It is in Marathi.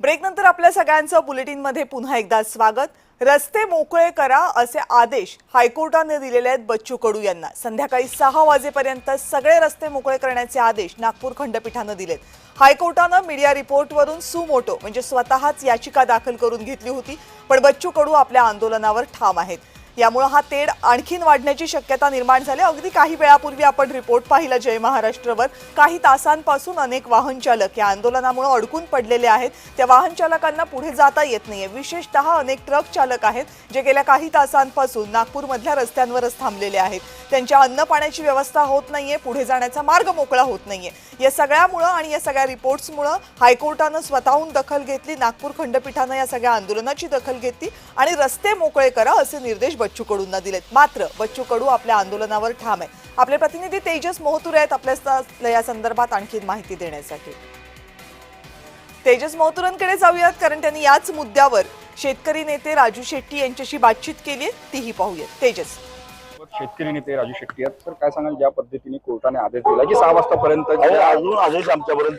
ब्रेक नंतर आपल्या सगळ्यांचं बुलेटिनमध्ये पुन्हा एकदा स्वागत। रस्ते मोकळे करा असे आदेश हायकोर्टाने दिलेले आहेत बच्चू कडू यांना। संध्याकाळी 6 वाजेपर्यंत सगळे रस्ते मोकळे करण्याचे आदेश नागपूर खंडपीठाने दिलेत। हायकोर्टाने मीडिया रिपोर्टवरून सुमोटो म्हणजे स्वतःच याचिका दाखल करून घेतली होती, पण बच्चू कडू आपल्या आंदोलनावर ठाम आहेत। यामुळे हा तेढ आणखीन वाढण्याची शक्यता निर्माण झाली। अगदी काही वेळापूर्वी आपण रिपोर्ट पाहिला जय महाराष्ट्रवर, काही तासांपासून अनेक वाहन चालक या आंदोलनामुळे अडकून पडलेले आहेत। त्या वाहन चालकांना पुढे जाता येत नाहीये। विशेषतः अनेक ट्रक चालक आहेत जे गेल्या काही तासांपासून नागपूरमधल्या रस्त्यांवरच थांबलेले आहेत। त्यांच्या अन्न पाण्याची व्यवस्था होत नाहीये, पुढे जाण्याचा मार्ग मोकळा होत नाहीये। या सगळ्यामुळे आणि या सगळ्या रिपोर्ट्समुळे हायकोर्टाने स्वतःहून दखल घेतली, नागपूर खंडपीठाने या सगळ्या आंदोलनाची दखल घेतली आणि रस्ते मोकळे करा असे निर्देश बच्चू कडूंना दिलेत। मात्र बच्चू कडू आपल्या आंदोलनावर ठाम आहे। आपले प्रतिनिधी तेजस मोहतुरे आहेत आपल्या या संदर्भात आणखी माहिती देण्यासाठी। तेजस मोहतुरेंकडे जाऊयात, कारण त्यांनी याच मुद्द्यावर शेतकरी नेते राजू शेट्टी यांच्याशी बातचीत केली आहे, तीही पाहूयात। तेजस, शेतकरी नेते राजू शेट्टी आहेत सर, काय सांगाल ज्या पद्धतीने कोर्टाने आदेश दिला की 6 वाजतापर्यंत अजून आदेश आमच्यापर्यंत